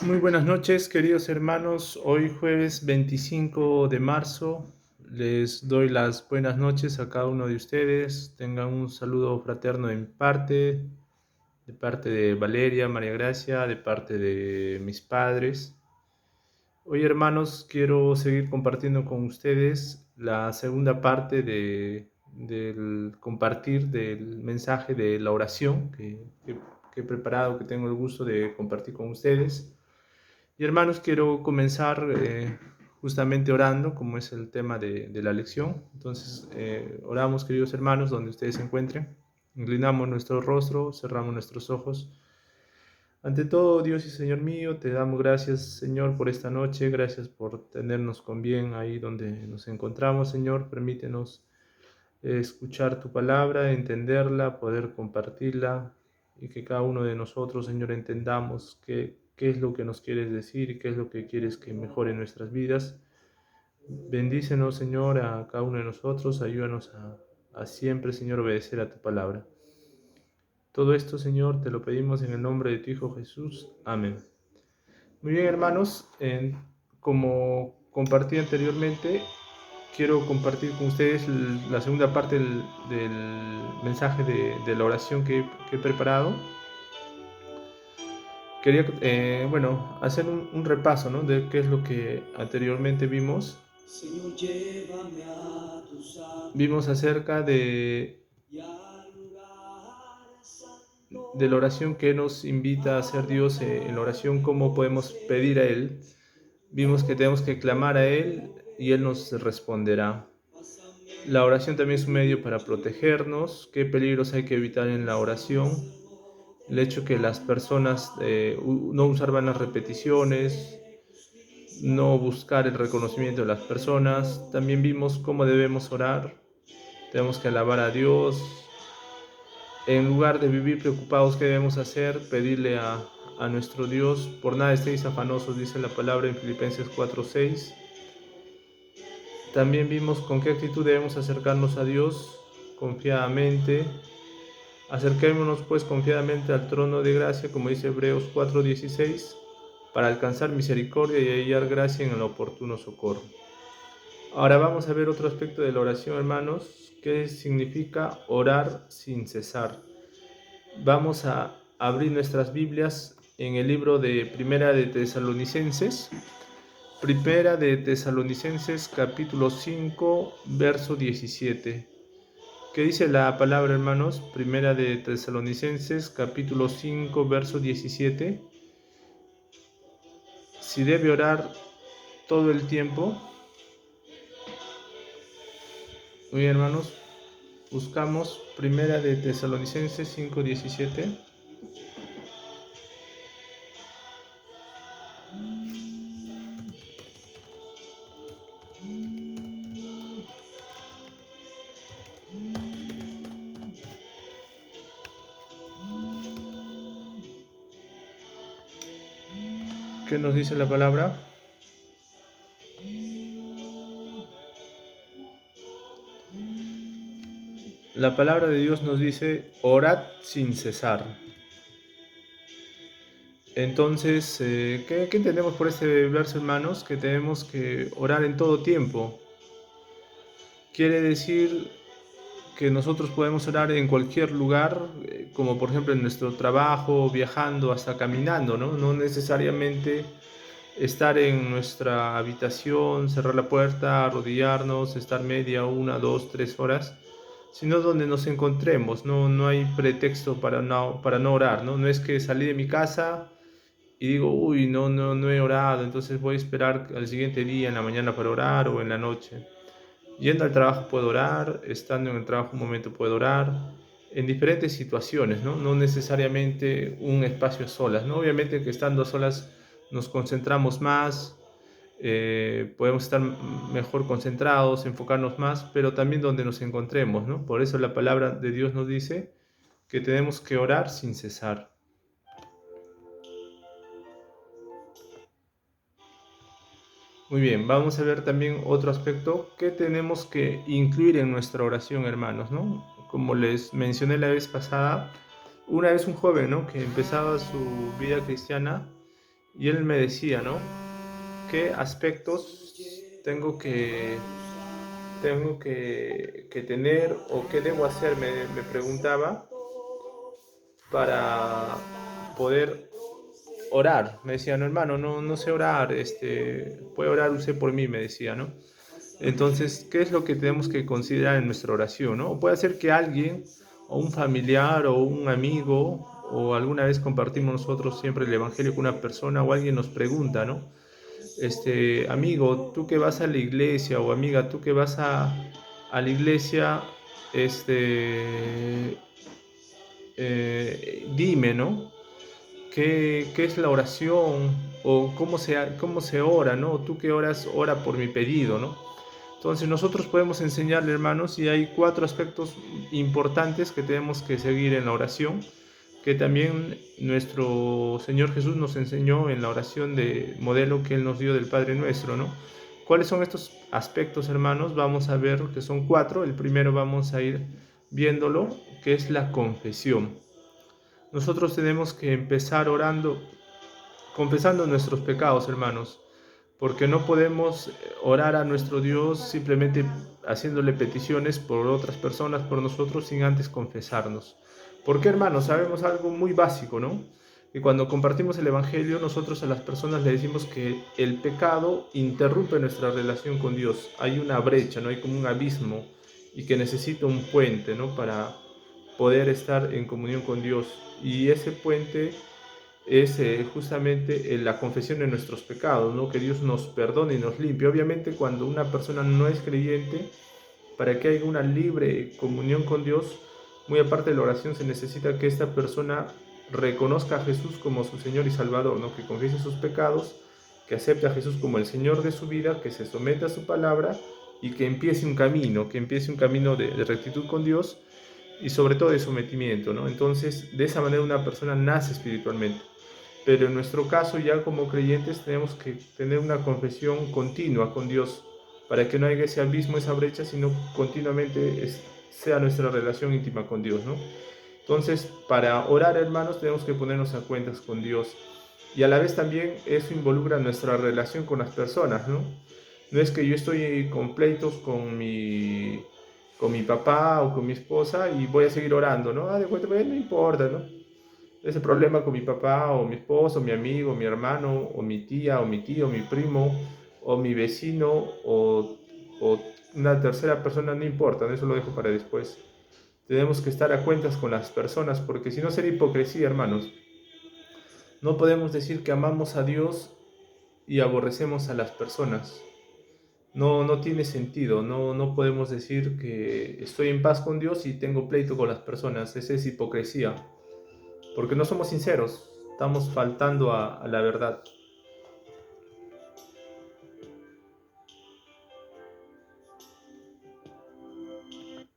Muy buenas noches, queridos hermanos. Hoy jueves 25 de marzo les doy las buenas noches a cada uno de ustedes. Tengan un saludo fraterno de parte de Valeria, María Gracia, de parte de mis padres. Hoy, hermanos, quiero seguir compartiendo con ustedes la segunda parte del compartir del mensaje de la oración que he preparado, que tengo el gusto de compartir con ustedes. Y hermanos, quiero comenzar justamente orando, como es el tema de la lección. Entonces, oramos, queridos hermanos, donde ustedes se encuentren. Inclinamos nuestro rostro, cerramos nuestros ojos. Ante todo, Dios y Señor mío, te damos gracias, Señor, por esta noche. Gracias por tenernos con bien ahí donde nos encontramos, Señor. Permítenos escuchar tu palabra, entenderla, poder compartirla y que cada uno de nosotros, Señor, entendamos qué es lo que nos quieres decir y qué es lo que quieres que mejore en nuestras vidas. Bendícenos, Señor, a cada uno de nosotros, ayúdanos a siempre, Señor, obedecer a tu palabra. Todo esto, Señor, te lo pedimos en el nombre de tu Hijo Jesús. Amén. Muy bien, hermanos, como compartí anteriormente, quiero compartir con ustedes la segunda parte del mensaje de la oración que he preparado. Quería, hacer un repaso, ¿no?, de qué es lo que anteriormente vimos. Señor, llévame a tus Vimos acerca de la oración que nos invita a hacer Dios, en la oración, cómo podemos pedir a Él. Vimos que tenemos que clamar a Él y Él nos responderá. La oración también es un medio para protegernos. ¿Qué peligros hay que evitar en la oración? El hecho que las personas no usar vanas repeticiones, no buscar el reconocimiento de las personas. También vimos cómo debemos orar. Tenemos que alabar a Dios. En lugar de vivir preocupados, ¿qué debemos hacer? Pedirle a nuestro Dios. Por nada estéis afanosos, dice la palabra en Filipenses 4:6. También vimos con qué actitud debemos acercarnos a Dios, confiadamente. Acerquémonos pues confiadamente al trono de gracia, como dice Hebreos 4:16, para alcanzar misericordia y hallar gracia en el oportuno socorro. Ahora vamos a ver otro aspecto de la oración, hermanos, que significa orar sin cesar. Vamos a abrir nuestras Biblias en el libro de Primera de Tesalonicenses. Primera de Tesalonicenses, capítulo 5, verso 17. ¿Qué dice la palabra, hermanos? Primera de Tesalonicenses, capítulo 5, verso 17. Si debe orar todo el tiempo. Muy bien, hermanos, buscamos Primera de Tesalonicenses 5, 17. ¿Qué nos dice la palabra? La palabra de Dios nos dice, orad sin cesar. Entonces, ¿qué entendemos por este verso, hermanos? Que tenemos que orar en todo tiempo. Quiere decir que nosotros podemos orar en cualquier lugar, como por ejemplo en nuestro trabajo, viajando, hasta caminando, ¿no? No necesariamente estar en nuestra habitación, cerrar la puerta, arrodillarnos, estar media, 1, 2, 3 horas, sino donde nos encontremos. No hay pretexto para no orar, ¿no? No es que salí de mi casa y digo, uy, no he orado, entonces voy a esperar al siguiente día, en la mañana, para orar, o en la noche. Yendo al trabajo puedo orar, estando en el trabajo un momento puedo orar, en diferentes situaciones, ¿no? No necesariamente un espacio a solas, ¿no? Obviamente que estando a solas nos concentramos más, podemos estar mejor concentrados, enfocarnos más, pero también donde nos encontremos, ¿no? Por eso la palabra de Dios nos dice que tenemos que orar sin cesar. Muy bien, vamos a ver también otro aspecto que tenemos que incluir en nuestra oración, hermanos, ¿no? Como les mencioné la vez pasada, una vez un joven, ¿no?, que empezaba su vida cristiana, y él me decía, ¿no? ¿Qué aspectos tengo que, tengo que tener o qué debo hacer? Me preguntaba para poder orar. Me decía, no hermano, no sé orar, puede orar usted por mí, me decía, ¿no? Entonces, ¿qué es lo que tenemos que considerar en nuestra oración, ¿no? O puede ser que alguien, o un familiar, o un amigo, o alguna vez compartimos nosotros siempre el Evangelio con una persona, o alguien nos pregunta, ¿no? Amigo, tú que vas a la iglesia, o amiga, tú que vas a la iglesia, dime, ¿no? ¿Qué es la oración? ¿O cómo se ora, ¿no? Tú que oras, ora por mi pedido, ¿no? Entonces nosotros podemos enseñarle, hermanos, y hay 4 aspectos importantes que tenemos que seguir en la oración, que también nuestro Señor Jesús nos enseñó en la oración de modelo que Él nos dio del Padre Nuestro, ¿no? ¿Cuáles son estos aspectos, hermanos? Vamos a ver que son 4. El primero vamos a ir viéndolo, que es la confesión. Nosotros tenemos que empezar orando, confesando nuestros pecados, hermanos, porque no podemos orar a nuestro Dios simplemente haciéndole peticiones por otras personas, por nosotros, sin antes confesarnos. Porque, hermanos, sabemos algo muy básico, ¿no? Que cuando compartimos el Evangelio, nosotros a las personas le decimos que el pecado interrumpe nuestra relación con Dios. Hay una brecha, ¿no? Hay como un abismo y que necesita un puente, ¿no? Para poder estar en comunión con Dios. Y ese puente es justamente la confesión de nuestros pecados, ¿no? Que Dios nos perdone y nos limpie. Obviamente cuando una persona no es creyente, para que haya una libre comunión con Dios, muy aparte de la oración, se necesita que esta persona reconozca a Jesús como su Señor y Salvador, ¿no? Que confiese sus pecados, que acepte a Jesús como el Señor de su vida, que se someta a su palabra y que empiece un camino de rectitud con Dios y sobre todo de sometimiento, ¿no? Entonces, de esa manera una persona nace espiritualmente. Pero en nuestro caso, ya como creyentes, tenemos que tener una confesión continua con Dios para que no haya ese abismo, esa brecha, sino continuamente sea nuestra relación íntima con Dios, ¿no? Entonces, para orar, hermanos, tenemos que ponernos a cuentas con Dios. Y a la vez también eso involucra nuestra relación con las personas, ¿no? No es que yo estoy con pleitos con mi papá o con mi esposa y voy a seguir orando, ¿no? De cuenta, pues, no importa, ¿no? Ese problema con mi papá o mi esposo, mi amigo, mi hermano o mi tía o mi tío, mi primo o mi vecino o una tercera persona, no importa, ¿no? Eso lo dejo para después. Tenemos que estar a cuentas con las personas porque si no sería hipocresía, hermanos. No podemos decir que amamos a Dios y aborrecemos a las personas. No tiene sentido, no podemos decir que estoy en paz con Dios y tengo pleito con las personas. Esa es hipocresía, porque no somos sinceros, estamos faltando a la verdad.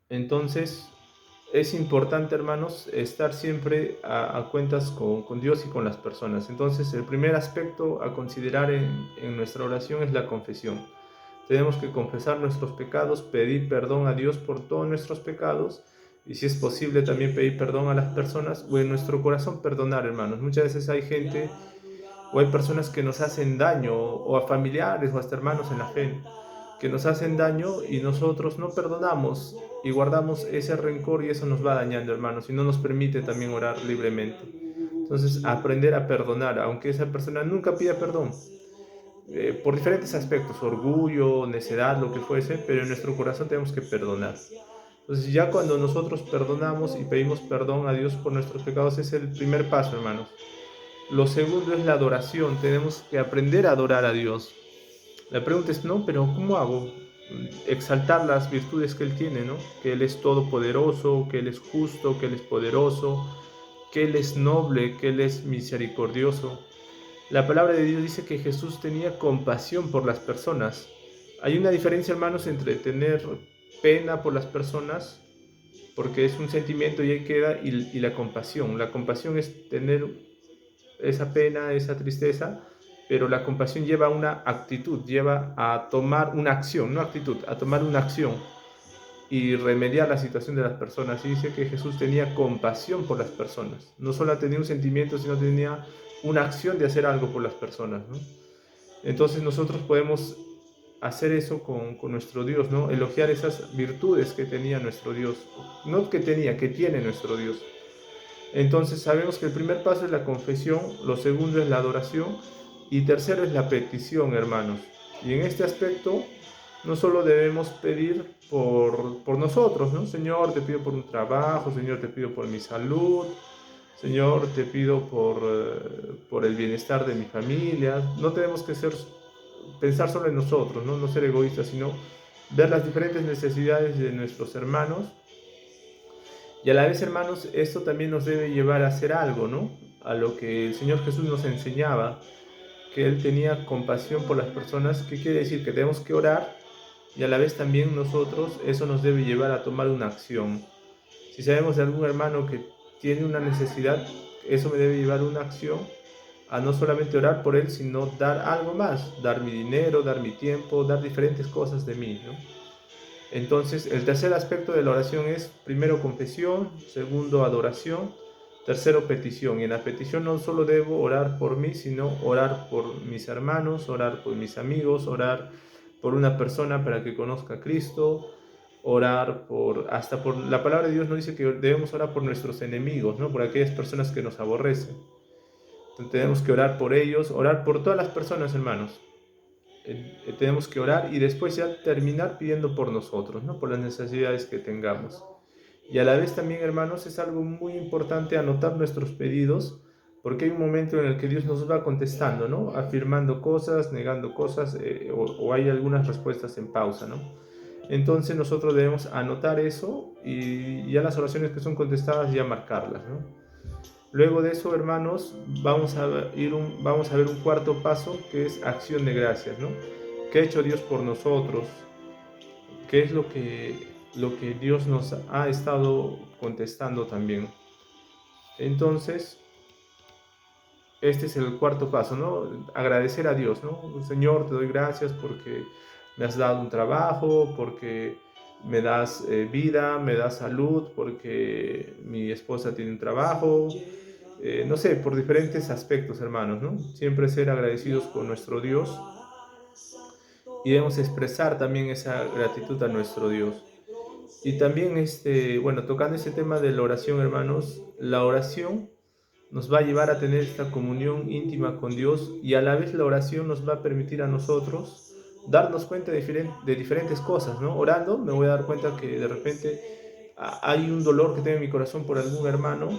Entonces, es importante, hermanos, estar siempre a cuentas con Dios y con las personas. Entonces, el primer aspecto a considerar en nuestra oración es la confesión. Tenemos que confesar nuestros pecados, pedir perdón a Dios por todos nuestros pecados y si es posible también pedir perdón a las personas o en nuestro corazón perdonar, hermanos. Muchas veces hay gente o hay personas que nos hacen daño o a familiares o hasta hermanos en la fe que nos hacen daño y nosotros no perdonamos y guardamos ese rencor y eso nos va dañando, hermanos, y no nos permite también orar libremente. Entonces, aprender a perdonar, aunque esa persona nunca pida perdón, por diferentes aspectos, orgullo, necedad, lo que fuese, pero en nuestro corazón tenemos que perdonar. Entonces, ya cuando nosotros perdonamos y pedimos perdón a Dios por nuestros pecados, es el primer paso, hermanos. Lo segundo es la adoración, tenemos que aprender a adorar a Dios. La pregunta es, no, pero ¿cómo hago? Exaltar las virtudes que Él tiene, ¿no? Que Él es todopoderoso, que Él es justo, que Él es poderoso, que Él es noble, que Él es misericordioso. La palabra de Dios dice que Jesús tenía compasión por las personas. Hay una diferencia, hermanos, entre tener pena por las personas, porque es un sentimiento y ahí queda, y la compasión. La compasión es tener esa pena, esa tristeza, pero la compasión lleva a una actitud, lleva a tomar una acción, no actitud, a tomar una acción y remediar la situación de las personas. Y dice que Jesús tenía compasión por las personas. No solo tenía un sentimiento, sino tenía una acción de hacer algo por las personas, ¿no? Entonces nosotros podemos hacer eso con nuestro Dios, ¿no? Elogiar esas virtudes que tenía nuestro Dios, no que tenía, que tiene nuestro Dios. Entonces sabemos que el primer paso es la confesión, lo segundo es la adoración y tercero es la petición, hermanos. Y en este aspecto no solo debemos pedir por nosotros, ¿no? Señor, te pido por un trabajo, Señor, te pido por mi salud, Señor, te pido por el bienestar de mi familia. No tenemos que pensar solo en nosotros, ¿no? No ser egoístas, sino ver las diferentes necesidades de nuestros hermanos. Y a la vez, hermanos, esto también nos debe llevar a hacer algo, ¿no? A lo que el Señor Jesús nos enseñaba, que Él tenía compasión por las personas, que quiere decir que tenemos que orar y a la vez también nosotros, eso nos debe llevar a tomar una acción. Si sabemos de algún hermano que tiene una necesidad, eso me debe llevar a una acción, a no solamente orar por él, sino dar algo más, dar mi dinero, dar mi tiempo, dar diferentes cosas de mí, ¿no? Entonces, el tercer aspecto de la oración es, primero, confesión, segundo, adoración, tercero, petición. Y en la petición no solo debo orar por mí, sino orar por mis hermanos, orar por mis amigos, orar por una persona para que conozca a Cristo, orar hasta por, la palabra de Dios nos dice que debemos orar por nuestros enemigos, ¿no? Por aquellas personas que nos aborrecen. Entonces, tenemos que orar por ellos, orar por todas las personas, hermanos. Tenemos que orar y después ya terminar pidiendo por nosotros, ¿no? Por las necesidades que tengamos. Y a la vez también, hermanos, es algo muy importante anotar nuestros pedidos, porque hay un momento en el que Dios nos va contestando, ¿no? Afirmando cosas, negando cosas, o hay algunas respuestas en pausa, ¿no? Entonces nosotros debemos anotar eso y ya las oraciones que son contestadas ya marcarlas, ¿no? Luego de eso, hermanos, vamos a ver un cuarto paso que es acción de gracias, ¿no? ¿Qué ha hecho Dios por nosotros? ¿Qué es lo que Dios nos ha estado contestando también? Entonces, este es el cuarto paso, ¿no? Agradecer a Dios, ¿no? Señor, te doy gracias porque me has dado un trabajo, porque me das vida, me das salud, porque mi esposa tiene un trabajo, no sé, por diferentes aspectos, hermanos, ¿no? Siempre ser agradecidos con nuestro Dios y debemos expresar también esa gratitud a nuestro Dios. Y también, bueno, tocando ese tema de la oración, hermanos, la oración nos va a llevar a tener esta comunión íntima con Dios y a la vez la oración nos va a permitir a nosotros darnos cuenta de diferentes cosas, ¿no? Orando me voy a dar cuenta que de repente hay un dolor que tengo en mi corazón por algún hermano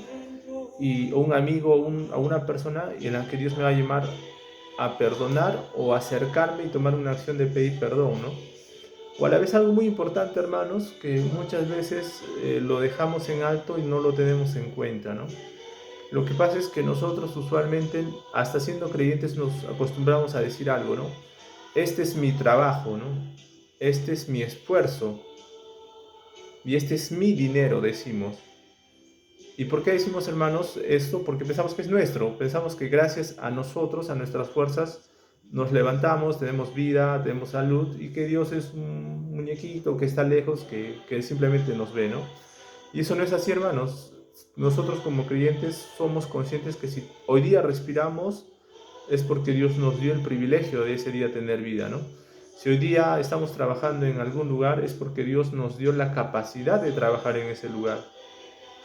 o un amigo o una persona en la que Dios me va a llamar a perdonar o acercarme y tomar una acción de pedir perdón, ¿no? O a la vez algo muy importante, hermanos, que muchas veces lo dejamos en alto y no lo tenemos en cuenta, ¿no? Lo que pasa es que nosotros usualmente, hasta siendo creyentes, nos acostumbramos a decir algo, ¿no? Este es mi trabajo, ¿no? Este es mi esfuerzo y este es mi dinero, decimos. ¿Y por qué decimos, hermanos, esto? Porque pensamos que es nuestro, pensamos que gracias a nosotros, a nuestras fuerzas, nos levantamos, tenemos vida, tenemos salud y que Dios es un muñequito que está lejos, que simplemente nos ve, ¿no? Y eso no es así, hermanos. Nosotros como creyentes somos conscientes que si hoy día respiramos es porque Dios nos dio el privilegio de ese día tener vida, ¿no? Si hoy día estamos trabajando en algún lugar es porque Dios nos dio la capacidad de trabajar en ese lugar.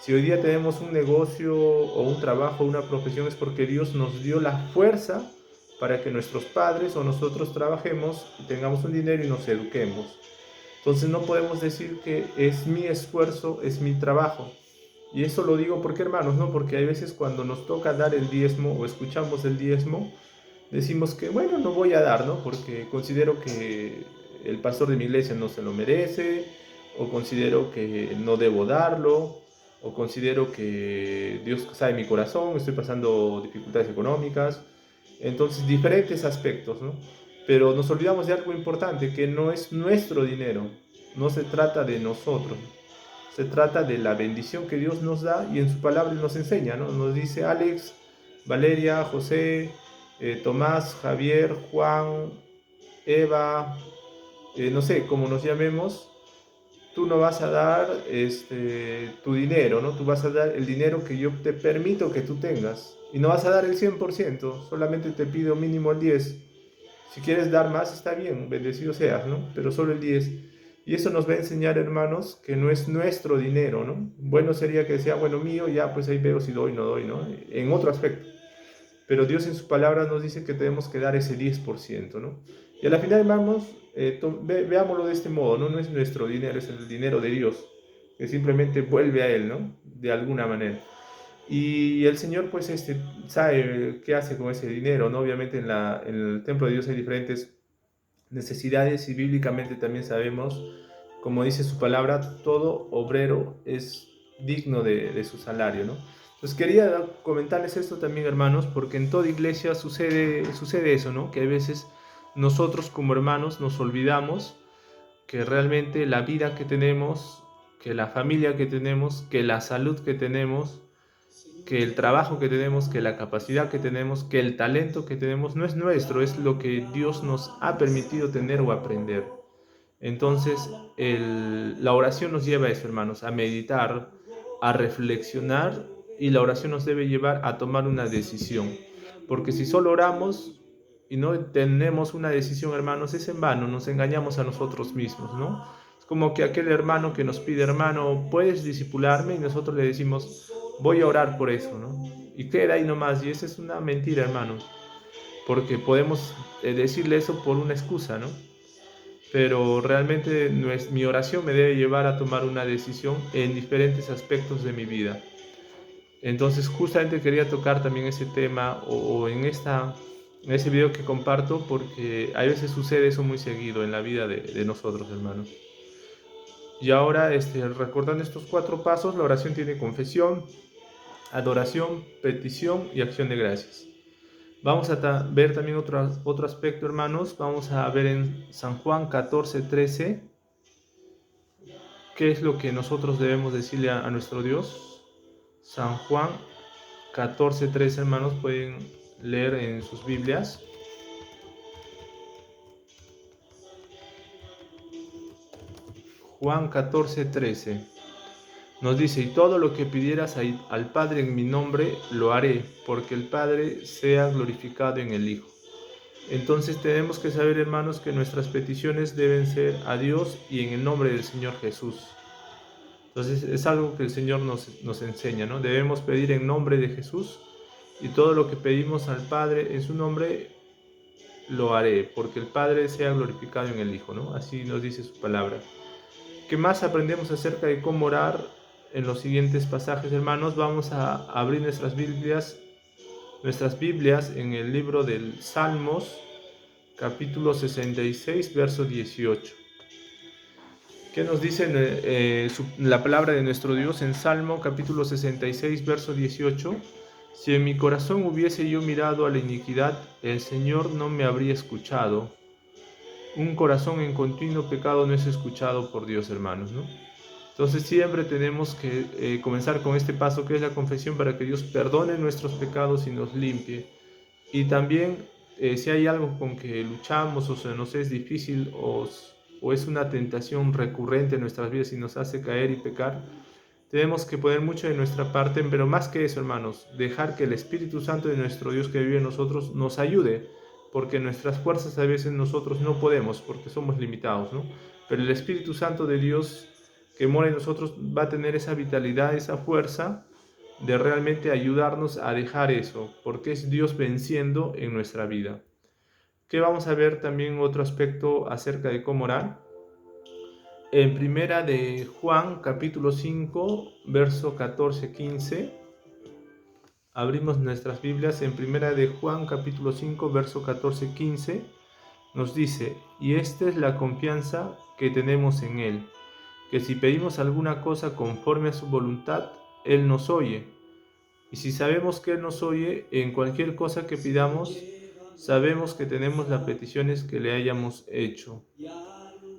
Si hoy día tenemos un negocio o un trabajo, una profesión, es porque Dios nos dio la fuerza para que nuestros padres o nosotros trabajemos, tengamos un dinero y nos eduquemos. Entonces no podemos decir que es mi esfuerzo, es mi trabajo. Y eso lo digo porque, hermanos, ¿no? Porque hay veces cuando nos toca dar el diezmo o escuchamos el diezmo, decimos que, bueno, no voy a dar, ¿no? Porque considero que el pastor de mi iglesia no se lo merece, o considero que no debo darlo, o considero que Dios sabe mi corazón, estoy pasando dificultades económicas. Entonces, diferentes aspectos, ¿no? Pero nos olvidamos de algo importante, que no es nuestro dinero, no se trata de nosotros, se trata de la bendición que Dios nos da y en su palabra nos enseña, ¿no? Nos dice Alex, Valeria, José, Tomás, Javier, Juan, Eva, no sé, como nos llamemos, tú no vas a dar tu dinero, ¿no? Tú vas a dar el dinero que yo te permito que tú tengas. y no vas a dar el 100%, solamente te pido mínimo el 10%. Si quieres dar más, está bien, bendecido seas, ¿no? Pero solo el 10%. Y eso nos va a enseñar, hermanos, que no es nuestro dinero, ¿no? Bueno sería que sea, bueno, mío, ya pues ahí veo si doy o no doy, ¿no? En otro aspecto. Pero Dios en su palabra nos dice que tenemos que dar ese 10%, ¿no? Y a la final, hermanos, veámoslo de este modo, ¿no? No es nuestro dinero, es el dinero de Dios, que simplemente vuelve a Él, ¿no? De alguna manera. Y el Señor, pues, sabe qué hace con ese dinero, ¿no? Obviamente en el templo de Dios hay diferentes necesidades y bíblicamente también sabemos, como dice su palabra, todo obrero es digno de su salario, ¿no? Entonces quería comentarles esto también, hermanos, porque en toda iglesia sucede eso, ¿no? Que a veces nosotros como hermanos nos olvidamos que realmente la vida que tenemos, que la familia que tenemos, que la salud que tenemos, que el trabajo que tenemos, que la capacidad que tenemos, que el talento que tenemos no es nuestro, es lo que Dios nos ha permitido tener o aprender. Entonces, la oración nos lleva a eso, hermanos, a meditar, a reflexionar, y la oración nos debe llevar a tomar una decisión. Porque si solo oramos y no tenemos una decisión, hermanos, es en vano, nos engañamos a nosotros mismos, ¿no? Es como que aquel hermano que nos pide, hermano, ¿puedes discipularme? Y nosotros le decimos, voy a orar por eso, ¿no? Y queda ahí nomás, y esa es una mentira, hermanos, porque podemos decirle eso por una excusa, ¿no? Pero realmente mi oración me debe llevar a tomar una decisión en diferentes aspectos de mi vida. Entonces justamente quería tocar también ese tema o en ese video que comparto, porque a veces sucede eso muy seguido en la vida de nosotros, hermanos. Y ahora, recordando estos 4 pasos, la oración tiene confesión, adoración, petición y acción de gracias. Vamos a ver también otro aspecto, hermanos. Vamos a ver en San Juan 14:13 qué es lo que nosotros debemos decirle a nuestro Dios. San Juan 14:13, hermanos, pueden leer en sus Biblias. Juan 14:13 nos dice, y todo lo que pidieras al Padre en mi nombre, lo haré, porque el Padre sea glorificado en el Hijo. Entonces tenemos que saber, hermanos, que nuestras peticiones deben ser a Dios y en el nombre del Señor Jesús. Entonces es algo que el Señor nos enseña, ¿no? Debemos pedir en nombre de Jesús, y todo lo que pedimos al Padre en su nombre lo haré, porque el Padre sea glorificado en el Hijo, ¿no? Así nos dice su palabra. ¿Qué más aprendemos acerca de cómo orar en los siguientes pasajes, hermanos? Vamos a abrir nuestras Biblias en el libro del Salmos, capítulo 66, verso 18. ¿Qué nos dice la palabra de nuestro Dios en Salmo capítulo 66, verso 18? Si en mi corazón hubiese yo mirado a la iniquidad, el Señor no me habría escuchado. Un corazón en continuo pecado no es escuchado por Dios, hermanos, ¿no? Entonces siempre tenemos que comenzar con este paso que es la confesión, para que Dios perdone nuestros pecados y nos limpie. Y también si hay algo con que luchamos o se nos es difícil o es una tentación recurrente en nuestras vidas y nos hace caer y pecar, tenemos que poner mucho de nuestra parte, pero más que eso, hermanos, dejar que el Espíritu Santo de nuestro Dios que vive en nosotros nos ayude, porque nuestras fuerzas a veces nosotros no podemos, porque somos limitados, ¿no? Pero el Espíritu Santo de Dios que mora en nosotros va a tener esa vitalidad, esa fuerza de realmente ayudarnos a dejar eso, porque es Dios venciendo en nuestra vida. ¿Qué vamos a ver también otro aspecto acerca de cómo orar? En primera de Juan, capítulo 5, verso 14-15, abrimos nuestras Biblias en primera de Juan, capítulo 5, verso 14-15, nos dice, y esta es la confianza que tenemos en Él, que si pedimos alguna cosa conforme a su voluntad, Él nos oye. Y si sabemos que Él nos oye, en cualquier cosa que pidamos, sabemos que tenemos las peticiones que le hayamos hecho.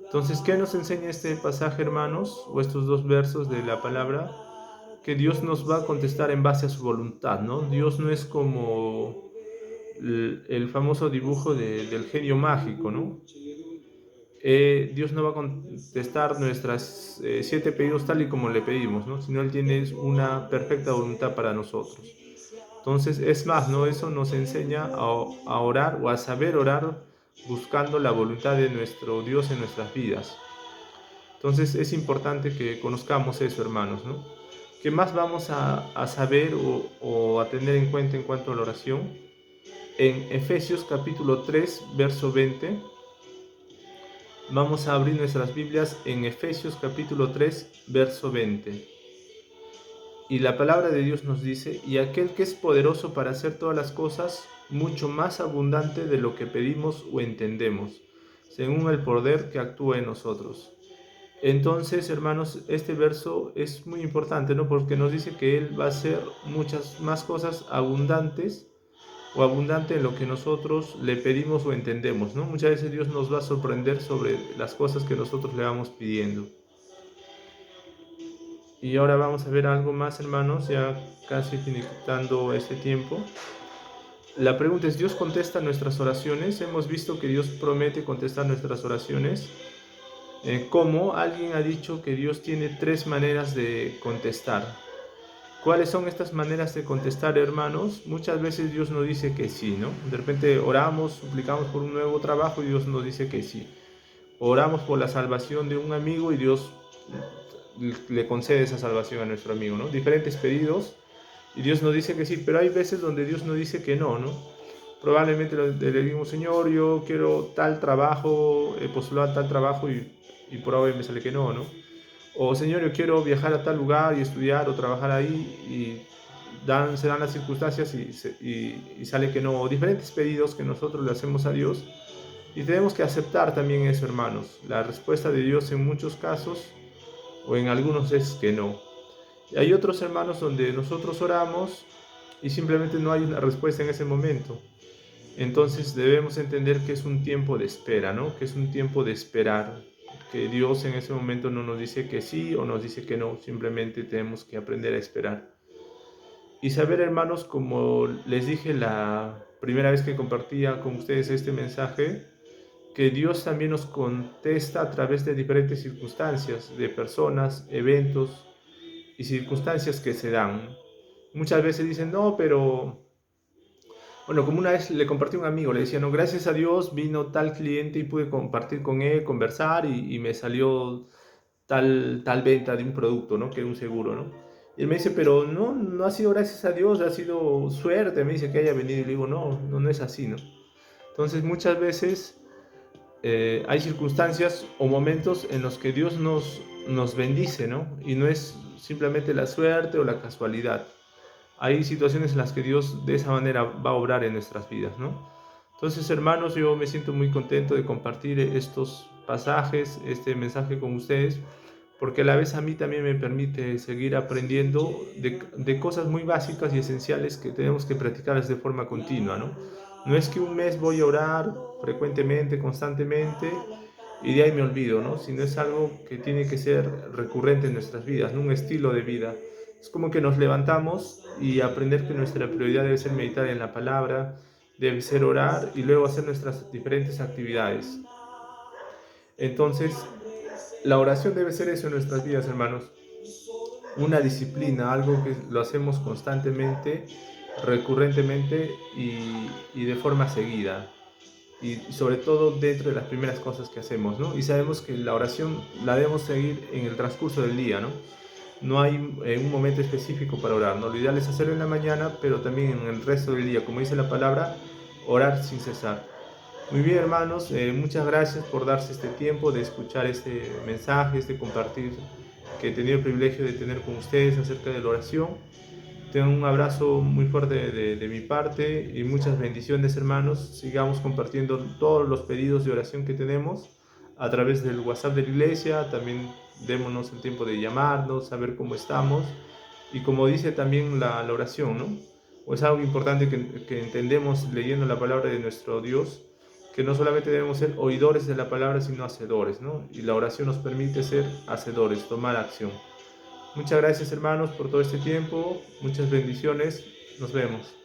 Entonces, ¿qué nos enseña este pasaje, hermanos? O estos 2 versos de la palabra, que Dios nos va a contestar en base a su voluntad, ¿no? Dios no es como el famoso dibujo del genio mágico, ¿no? Dios no va a contestar nuestras 7 pedidos tal y como le pedimos, ¿no? Sino Él tiene una perfecta voluntad para nosotros. Entonces, es más, ¿no? Eso nos enseña a orar o a saber orar buscando la voluntad de nuestro Dios en nuestras vidas. Entonces, es importante que conozcamos eso, hermanos, ¿no? ¿Qué más vamos a saber o a tener en cuenta en cuanto a la oración? En Efesios capítulo 3, verso 20, vamos a abrir nuestras Biblias en Efesios capítulo 3, verso 20. Y la palabra de Dios nos dice: y aquel que es poderoso para hacer todas las cosas, mucho más abundante de lo que pedimos o entendemos, según el poder que actúa en nosotros. Entonces, hermanos, este verso es muy importante, ¿no? Porque nos dice que Él va a hacer muchas más cosas abundantes o abundante en lo que nosotros le pedimos o entendemos, ¿no? Muchas veces Dios nos va a sorprender sobre las cosas que nosotros le vamos pidiendo. Y ahora vamos a ver algo más, hermanos, ya casi finiquitando este tiempo. La pregunta es: ¿Dios contesta nuestras oraciones? Hemos visto que Dios promete contestar nuestras oraciones. Como alguien ha dicho que Dios tiene 3 maneras de contestar. ¿Cuáles son estas maneras de contestar, hermanos? Muchas veces Dios nos dice que sí, ¿no? De repente oramos, suplicamos por un nuevo trabajo y Dios nos dice que sí. Oramos por la salvación de un amigo y Dios le concede esa salvación a nuestro amigo, ¿no? Diferentes pedidos y Dios nos dice que sí, pero hay veces donde Dios nos dice que no, ¿no? Probablemente le digo: Señor, yo quiero tal trabajo, he postulado a tal trabajo y por ahora me sale que no, ¿no? O Señor, yo quiero viajar a tal lugar y estudiar o trabajar ahí y se dan las circunstancias y sale que no. O diferentes pedidos que nosotros le hacemos a Dios y tenemos que aceptar también eso, hermanos. La respuesta de Dios en muchos casos o en algunos es que no. Y hay otros, hermanos, donde nosotros oramos y simplemente no hay una respuesta en ese momento. Entonces debemos entender que es un tiempo de espera, ¿no? Que es un tiempo de esperar, que Dios en ese momento no nos dice que sí o nos dice que no, simplemente tenemos que aprender a esperar. Y saber, hermanos, como les dije la primera vez que compartía con ustedes este mensaje, que Dios también nos contesta a través de diferentes circunstancias, de personas, eventos y circunstancias que se dan. Muchas veces dicen: no, pero... Bueno, como una vez le compartí a un amigo, le decía: no, gracias a Dios vino tal cliente y pude compartir con él, conversar y me salió tal venta de un producto, ¿no? Que era un seguro, ¿no? Y él me dice: pero no ha sido gracias a Dios, ha sido suerte, me dice, que haya venido. Y le digo: no es así, ¿no? Entonces muchas veces hay circunstancias o momentos en los que Dios nos bendice, ¿no? Y no es simplemente la suerte o la casualidad. Hay situaciones en las que Dios de esa manera va a obrar en nuestras vidas, ¿no? Entonces, hermanos, yo me siento muy contento de compartir estos pasajes, este mensaje con ustedes, porque a la vez a mí también me permite seguir aprendiendo de cosas muy básicas y esenciales que tenemos que practicar de forma continua, ¿no? No es que un mes voy a orar frecuentemente, constantemente, y de ahí me olvido, ¿no? Sino es algo que tiene que ser recurrente en nuestras vidas, ¿no? Un estilo de vida. Es como que nos levantamos y aprender que nuestra prioridad debe ser meditar en la palabra, debe ser orar y luego hacer nuestras diferentes actividades. Entonces, la oración debe ser eso en nuestras vidas, hermanos. Una disciplina, algo que lo hacemos constantemente, recurrentemente y de forma seguida. Y sobre todo dentro de las primeras cosas que hacemos, ¿no? Y sabemos que la oración la debemos seguir en el transcurso del día, ¿no? No hay un momento específico para orar, ¿no? Lo ideal es hacerlo en la mañana, pero también en el resto del día, como dice la palabra, orar sin cesar. Muy bien, hermanos, muchas gracias por darse este tiempo de escuchar este mensaje, este compartir que he tenido el privilegio de tener con ustedes acerca de la oración. Tengo un abrazo muy fuerte de mi parte y muchas bendiciones, hermanos. Sigamos compartiendo todos los pedidos de oración que tenemos a través del WhatsApp de la iglesia. También démonos el tiempo de llamarnos, saber cómo estamos. Y como dice también la oración, ¿no? O es algo importante que entendemos leyendo la palabra de nuestro Dios, que no solamente debemos ser oidores de la palabra, sino hacedores, ¿no? Y la oración nos permite ser hacedores, tomar acción. Muchas gracias, hermanos, por todo este tiempo. Muchas bendiciones. Nos vemos.